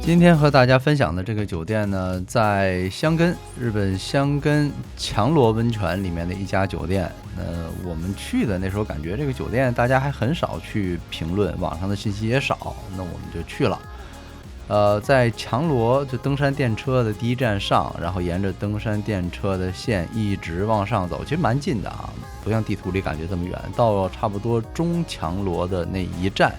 今天和大家分享的这个酒店呢，在箱根，日本箱根强罗温泉里面的一家酒店。我们去的那时候感觉这个酒店大家还很少去评论，网上的信息也少，那我们就去了。在强罗就登山电车的第一站上，然后沿着登山电车的线一直往上走，其实蛮近的啊，不像地图里感觉这么远。到差不多中强罗的那一站，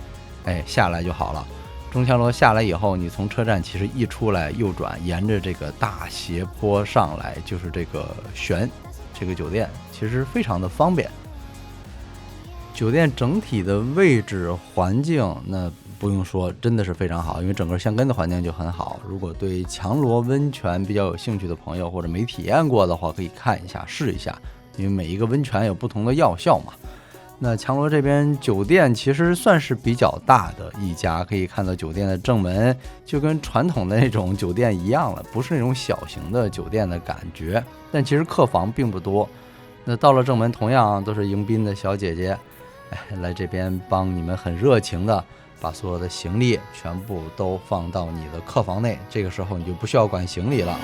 下来就好了。中强罗下来以后，你从车站其实一出来右转，沿着这个大斜坡上来，就是这个这个酒店，其实非常的方便。酒店整体的位置环境那不用说，真的是非常好，因为整个箱根的环境就很好。如果对强罗温泉比较有兴趣的朋友，或者没体验过的话，可以看一下试一下，因为每一个温泉有不同的药效嘛。那强罗这边酒店其实算是比较大的一家，可以看到酒店的正门就跟传统的那种酒店一样了，不是那种小型的酒店的感觉，但其实客房并不多。那到了正门，同样都是迎宾的小姐姐，来这边帮你们很热情的把所有的行李全部都放到你的客房内，这个时候你就不需要管行李了。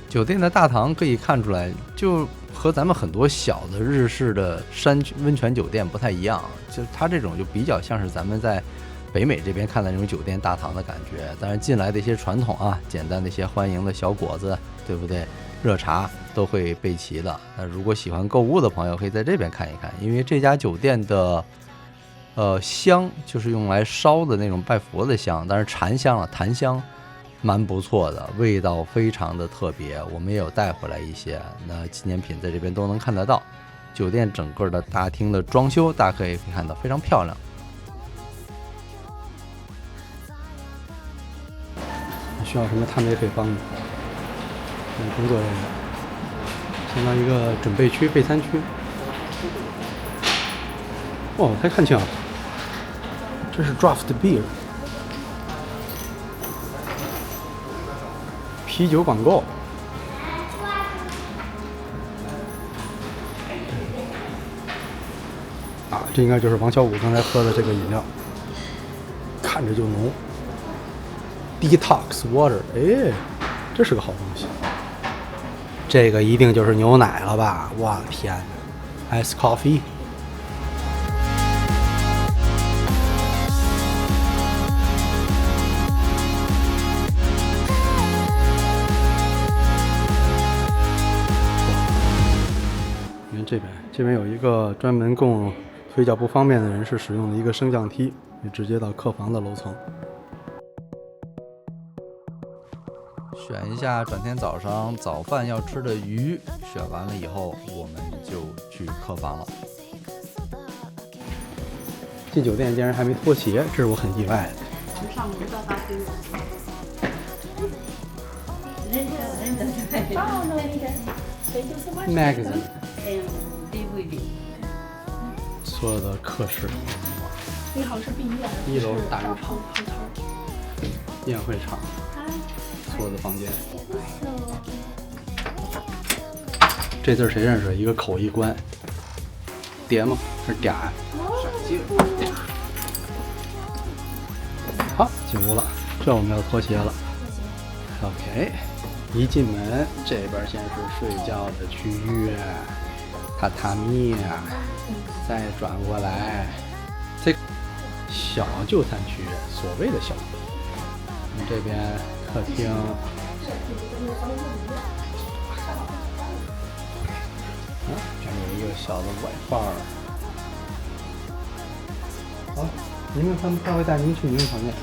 酒店的大堂可以看出来，就和咱们很多小的日式的温泉酒店不太一样，就它这种就比较像是咱们在北美这边看的那种酒店大堂的感觉。当然进来的一些传统啊，简单的一些欢迎的小果子，对不对？热茶都会备齐的。那如果喜欢购物的朋友可以在这边看一看，因为这家酒店的香就是用来烧的那种拜佛的香，但是禅香了，檀香蛮不错的，味道非常的特别，我们也有带回来一些，那纪念品在这边都能看得到。酒店整个的大厅的装修大家可以看到非常漂亮。需要什么他们也可以帮你。工作人员相当于一个准备区、备餐区。哦，还看清了，这是 draft beer。啤酒广告，这应该就是王小五刚才喝的这个饮料，看着就浓。Detox water， 这是个好东西。这个一定就是牛奶了吧？我的天哪 ！Ice coffee。这边有一个专门供腿脚不方便的人士使用的一个升降梯，你直接到客房的楼层。选一下转天早上早饭要吃的鱼，选完了以后我们就去客房了。进酒店竟然还没脱鞋，这是我很意外的。从上门到大厅。Magazine。DVD。所有的客室。一号是毕业，一楼是大浴场、宴会场，所有的房间。这字谁认识？一个口一关，叠吗？还是嗲呀？好，进屋了，这我们要脱鞋了。OK， 一进门这边先是睡觉的区域，榻榻米，再转过来，这小就餐区，所谓的小。我们这边客厅，这有一个小的WiFi。好，他会带您去您的房间。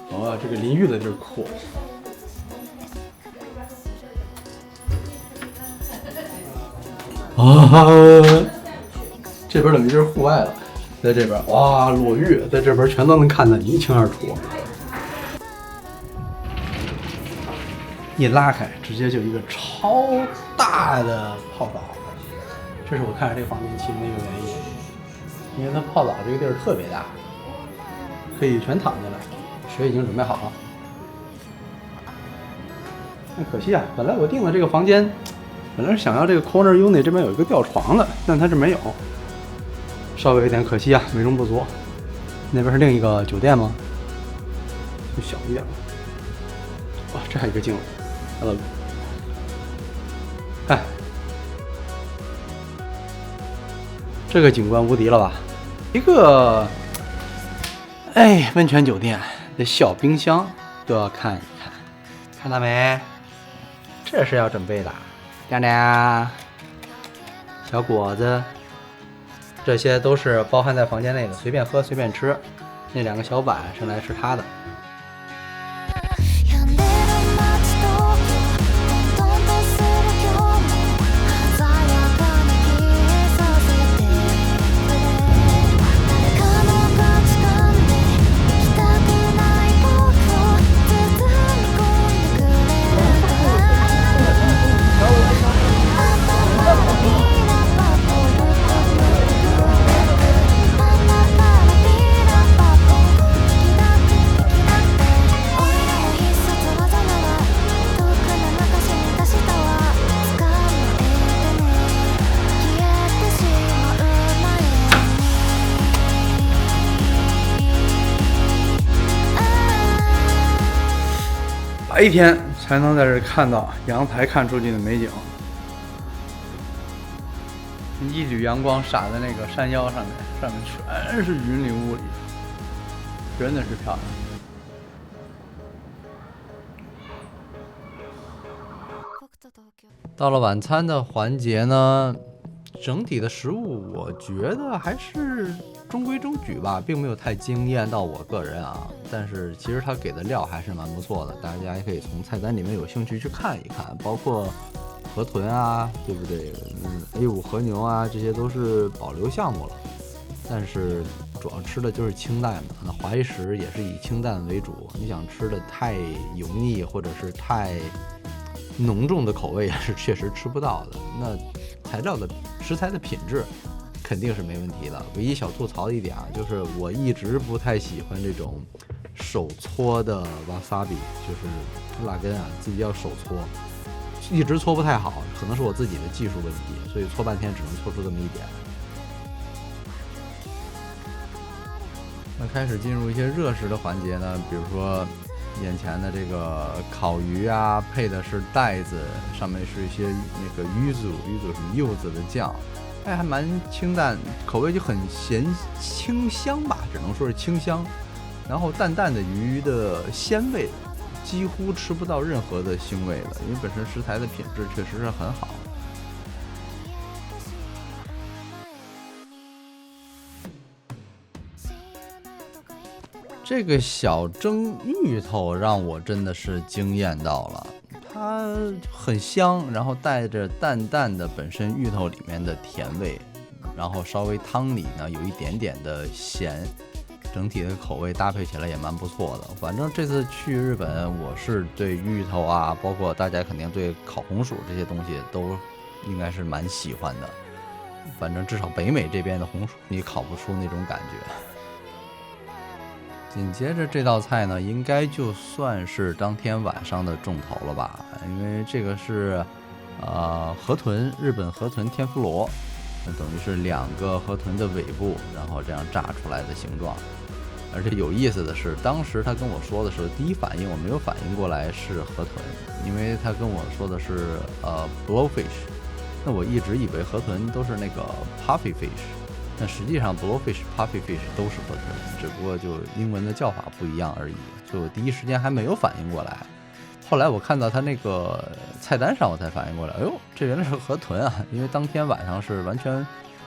哦，这个淋浴的地儿酷。这边等于就是户外了，在这边哇裸浴，在这边全都能看得一清二楚。一拉开，直接就一个超大的泡澡，这是我看着这个房间其中的一个原因，因为它泡澡这个地儿特别大，可以全躺下来，水已经准备好了。那可惜啊，本来我订了这个房间，本来是想要这个 corner unit 这边有一个吊床的，但它这没有，稍微有点可惜啊，美中不足。那边是另一个酒店吗？就小一点了。哇，这还有一个镜子 ，Hello， 看，这个景观无敌了吧？一个，哎，温泉酒店的小冰箱都要看一看，看到没？这是要准备的，亮亮，小果子，这些都是包含在房间内的，随便喝随便吃。那2个小碗上来是他的。白天才能在这看到阳台看出去的美景，一缕阳光洒在那个山腰上面，上面全是云里雾里，真的是漂亮。到了晚餐的环节呢，整体的食物我觉得还是中规中矩吧，并没有太惊艳到我个人啊。但是其实他给的料还是蛮不错的，大家也可以从菜单里面有兴趣去看一看，包括河豚啊，对不对？A5和牛啊，这些都是保留项目了。但是主要吃的就是清淡嘛，那华夷食也是以清淡为主。你想吃的太油腻或者是太浓重的口味，也是确实吃不到的。那食材的品质肯定是没问题的。唯一小吐槽的一点啊，就是我一直不太喜欢这种手搓的 wasabi， 就是辣根啊，自己要手搓，一直搓不太好，可能是我自己的技术问题，所以搓半天只能搓出这么一点。那开始进入一些热食的环节呢，比如说眼前的这个烤鱼啊，配的是带子，上面是一些那个鱼子是柚子的酱，还蛮清淡，口味就很清香吧，只能说是清香。然后淡淡的鱼的鲜味，几乎吃不到任何的腥味了，因为本身食材的品质确实是很好。这个小蒸芋头让我真的是惊艳到了，它很香，然后带着淡淡的本身芋头里面的甜味，然后稍微汤里呢有一点点的咸，整体的口味搭配起来也蛮不错的。反正这次去日本，我是对芋头啊，包括大家肯定对烤红薯这些东西都应该是蛮喜欢的。反正至少北美这边的红薯你烤不出那种感觉。紧接着这道菜呢，应该就算是当天晚上的重头了吧，因为这个是河豚，日本河豚天妇罗，那等于是2个河豚的尾部，然后这样炸出来的形状。而且有意思的是，当时他跟我说的时候，第一反应我没有反应过来是河豚，因为他跟我说的是blowfish， 那我一直以为河豚都是那个 puffy fish。但实际上 blowfish、puffy fish 都是河豚，只不过就英文的叫法不一样而已，所以我第一时间还没有反应过来。后来我看到他那个菜单上，我才反应过来，哎呦，这原来是河豚啊！因为当天晚上是完全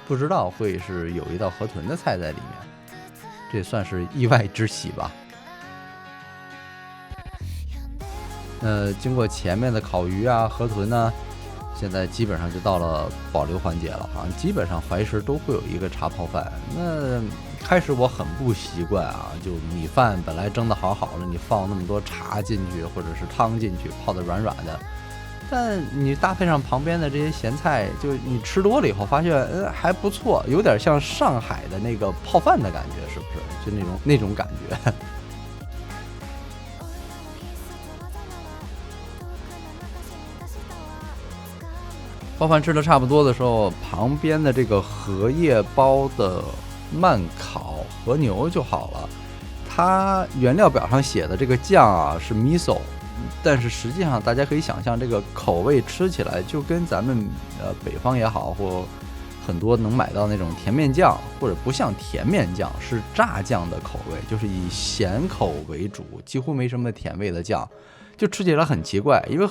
不知道会是有一道河豚的菜在里面，这也算是意外之喜吧。经过前面的烤鱼啊、河豚呢，现在基本上就到了保留环节了啊，基本上怀石都会有一个茶泡饭。那开始我很不习惯啊，就米饭本来蒸得好好的，你放那么多茶进去或者是汤进去，泡得软软的，但你搭配上旁边的这些咸菜，就你吃多了以后发现，还不错，有点像上海的那个泡饭的感觉，是不是？就那种感觉。泡饭吃的差不多的时候，旁边的这个荷叶包的慢烤和牛就好了。它原料表上写的这个酱啊是 miso， 但是实际上大家可以想象，这个口味吃起来就跟咱们北方也好，或很多能买到那种甜面酱，或者不像甜面酱，是炸酱的口味，就是以咸口为主，几乎没什么甜味的酱，就吃起来很奇怪，因为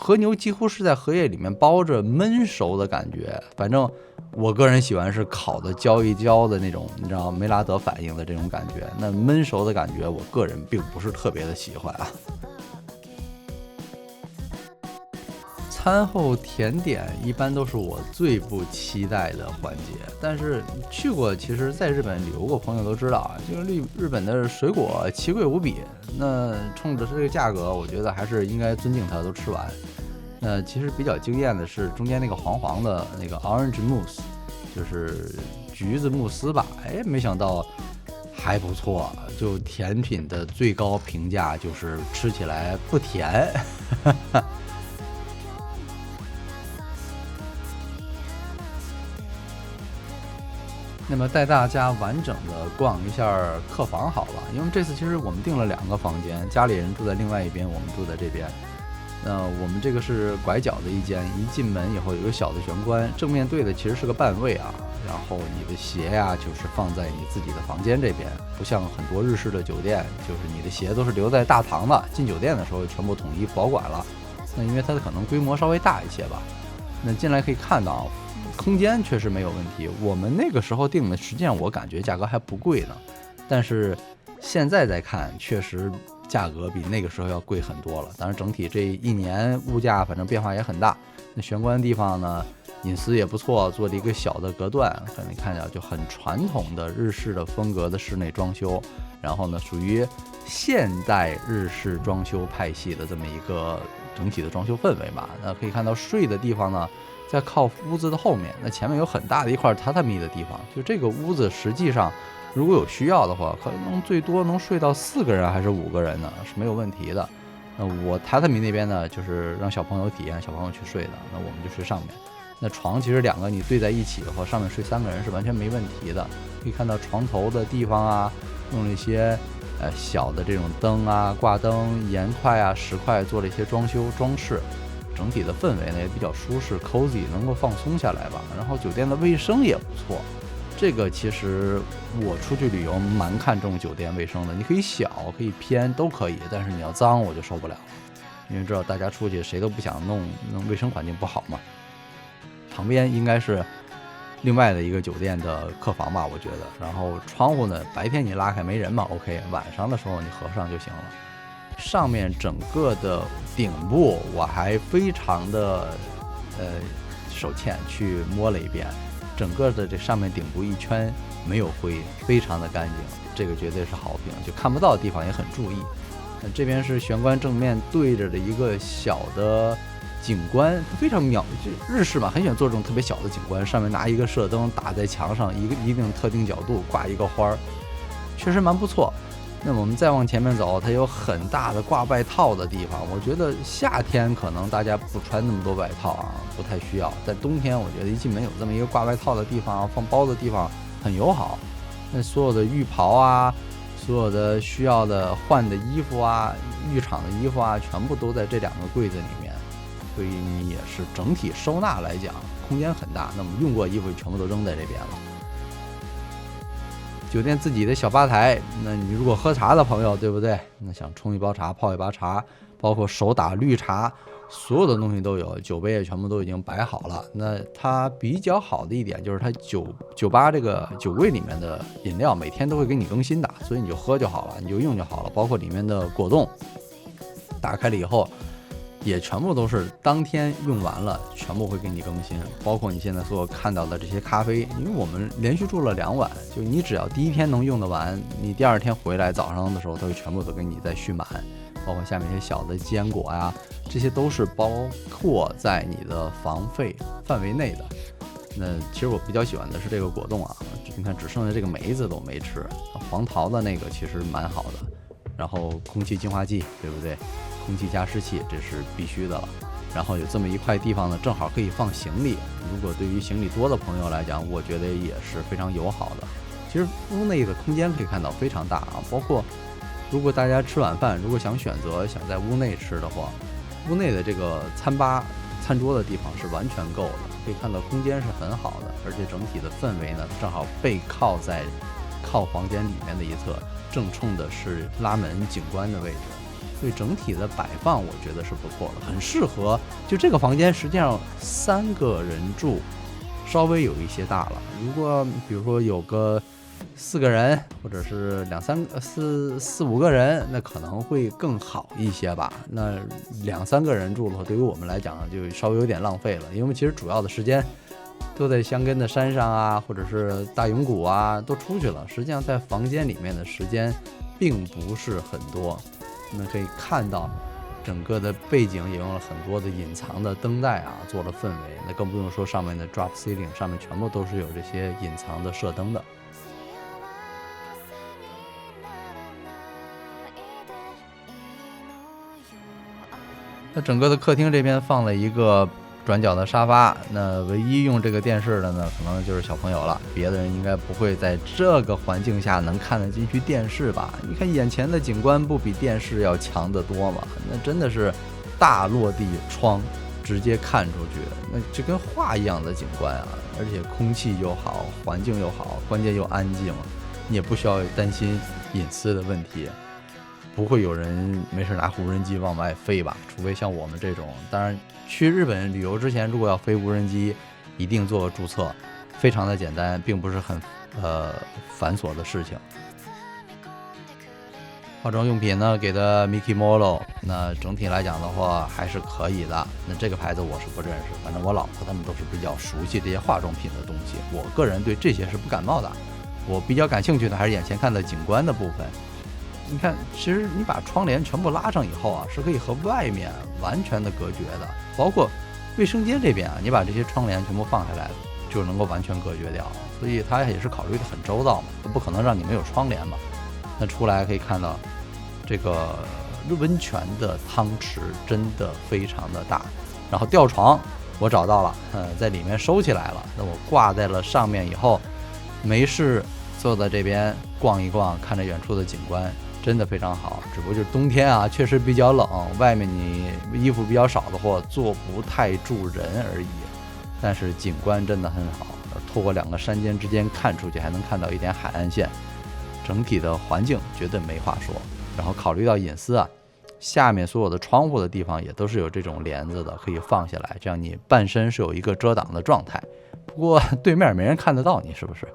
和牛几乎是在荷叶里面包着焖熟的感觉，反正我个人喜欢是烤的焦一焦的那种，你知道梅拉德反应的这种感觉。那焖熟的感觉，我个人并不是特别的喜欢啊。餐后甜点一般都是我最不期待的环节，但是去过，其实在日本旅游过朋友都知道啊，这个日本的水果奇贵无比，那冲着这个价格，我觉得还是应该尊敬它，都吃完。那其实比较惊艳的是中间那个黄黄的那个 orange mousse， 就是橘子慕斯吧，没想到还不错，就甜品的最高评价就是吃起来不甜。那么带大家完整的逛一下客房好了，因为这次其实我们订了2个房间，家里人住在另外一边，我们住在这边。那我们这个是拐角的一间，一进门以后有个小的玄关，正面对的其实是个半位啊，然后你的鞋呀就是放在你自己的房间这边，不像很多日式的酒店，就是你的鞋都是留在大堂的，进酒店的时候全部统一保管了。那因为它可能规模稍微大一些吧，那进来可以看到空间确实没有问题，我们那个时候订的，实际上我感觉价格还不贵呢，但是现在再看，确实价格比那个时候要贵很多了。当然，整体这一年物价反正变化也很大。那玄关地方呢，隐私也不错，做了一个小的隔断，可能看着就很传统的日式的风格的室内装修。然后呢，属于现代日式装修派系的这么一个整体的装修氛围吧。那可以看到睡的地方呢，在靠屋子的后面，那前面有很大的一块榻榻米的地方，就这个屋子实际上如果有需要的话，可能最多能睡到4个人还是5个人呢，是没有问题的。那我榻榻米那边呢，就是让小朋友体验，小朋友去睡的，那我们就睡上面。那床其实2个你对在一起的话，上面睡3个人是完全没问题的。可以看到床头的地方啊，用了一些小的这种灯啊、挂灯、盐块啊、石块做了一些装修装饰。整体的氛围呢也比较舒适 cozy， 能够放松下来吧。然后酒店的卫生也不错，这个其实我出去旅游蛮看重酒店卫生的，你可以小可以偏都可以，但是你要脏我就受不了了，因为知道大家出去谁都不想弄卫生环境不好嘛。旁边应该是另外的一个酒店的客房吧，我觉得。然后窗户呢，白天你拉开没人嘛 OK， 晚上的时候你合上就行了。上面整个的顶部我还非常的手欠去摸了一遍，整个的这上面顶部一圈没有灰，非常的干净，这个绝对是好评，就看不到的地方也很注意。这边是玄关正面对着的一个小的景观，非常就日式嘛，很喜欢做这种特别小的景观，上面拿一个射灯打在墙上，一定特定角度挂一个花，确实蛮不错。那么我们再往前面走，它有很大的挂外套的地方，我觉得夏天可能大家不穿那么多外套啊，不太需要。但冬天我觉得一进门有这么一个挂外套的地方，放包的地方很友好。那所有的浴袍啊，所有的需要的换的衣服啊，浴场的衣服啊，全部都在这2个柜子里面，所以你也是整体收纳来讲空间很大。那么用过衣服全部都扔在这边了。酒店自己的小吧台，那你如果喝茶的朋友，对不对？那想冲一包茶、泡一包茶，包括手打绿茶，所有的东西都有，酒杯也全部都已经摆好了。那它比较好的一点就是它酒吧这个酒柜里面的饮料每天都会给你更新的，所以你就喝就好了，你就用就好了。包括里面的果冻，打开了以后也全部都是当天用完了，全部会给你更新。包括你现在所看到的这些咖啡，因为我们连续住了2晚，就你只要第一天能用得完，你第2天回来早上的时候，它会全部都给你再续满。包括下面一些小的坚果呀，这些都是包括在你的房费范围内的。那其实我比较喜欢的是这个果冻啊，你看只剩下这个梅子都没吃，黄桃的那个其实蛮好的。然后空气净化器，对不对？空气加湿器这是必须的了。然后有这么一块地方呢，正好可以放行李。如果对于行李多的朋友来讲，我觉得也是非常友好的。其实屋内的空间可以看到非常大啊，包括如果大家吃晚饭，如果想选择想在屋内吃的话，屋内的这个餐桌的地方是完全够的，可以看到空间是很好的，而且整体的氛围呢，正好背靠在房间里面的一侧，正冲的是拉门景观的位置，所以整体的摆放我觉得是不错的，很适合。就这个房间实际上3个人住，稍微有一些大了。如果比如说有个4个人，或者是4、5个人，那可能会更好一些吧。那2、3个人住的话，对于我们来讲就稍微有点浪费了，因为其实主要的时间都在香根的山上啊，或者是大永谷啊，都出去了。实际上在房间里面的时间并不是很多。那可以看到整个的背景也用了很多的隐藏的灯带啊，做了氛围。那更不用说上面的 drop ceiling 上面全部都是有这些隐藏的射灯的。那整个的客厅这边放了一个转角的沙发，那唯一用这个电视的呢，可能就是小朋友了，别的人应该不会在这个环境下能看得进去电视吧？你看眼前的景观不比电视要强得多吗？那真的是大落地窗，直接看出去，那就跟画一样的景观啊！而且空气又好，环境又好，关键又安静，你也不需要担心隐私的问题。不会有人没事拿无人机往外飞吧？除非像我们这种。当然，去日本旅游之前，如果要飞无人机，一定做个注册，非常的简单，并不是很繁琐的事情。化妆用品呢，给的 Mikimoto， 那整体来讲的话还是可以的。那这个牌子我是不认识，反正我老婆他们都是比较熟悉这些化妆品的东西。我个人对这些是不感冒的，我比较感兴趣的还是眼前看的景观的部分。你看，其实你把窗帘全部拉上以后啊，是可以和外面完全的隔绝的。包括卫生间这边啊，你把这些窗帘全部放下来，就能够完全隔绝掉。所以它也是考虑的很周到嘛，不可能让你没有窗帘嘛。那出来可以看到，这个温泉的汤池真的非常的大。然后吊床我找到了，在里面收起来了。那我挂在了上面以后，没事坐在这边逛一逛，看着远处的景观。真的非常好，只不过就是冬天啊，确实比较冷，外面你衣服比较少的话，坐不太住人而已。但是景观真的很好，透过2个山间之间看出去，还能看到一点海岸线，整体的环境绝对没话说。然后考虑到隐私啊，下面所有的窗户的地方也都是有这种帘子的，可以放下来，这样你半身是有一个遮挡的状态。不过对面没人看得到你，是不是？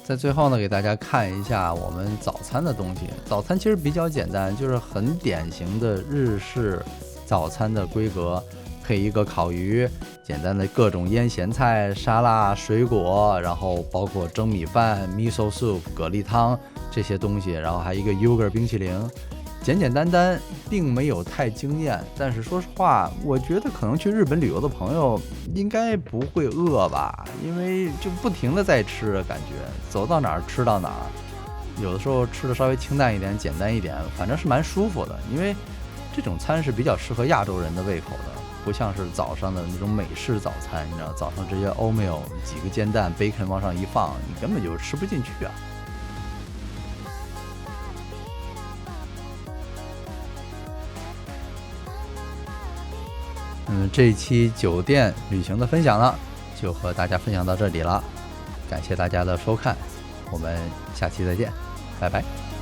在最后呢，给大家看一下我们早餐的东西。早餐其实比较简单，就是很典型的日式早餐的规格，配一个烤鱼，简单的各种腌咸菜、沙拉、水果，然后包括蒸米饭、miso soup、蛤蜊汤这些东西，然后还有一个 yogurt 冰淇淋。简简单单，并没有太惊艳。但是说实话，我觉得可能去日本旅游的朋友应该不会饿吧，因为就不停的在吃，感觉走到哪儿吃到哪儿。有的时候吃的稍微清淡一点、简单一点，反正是蛮舒服的。因为这种餐是比较适合亚洲人的胃口的，不像是早上的那种美式早餐，你知道，早上直接 oatmeal 几个煎蛋、bacon 往上一放，你根本就吃不进去啊。这一期酒店旅行的分享呢，就和大家分享到这里了，感谢大家的收看，我们下期再见，拜拜。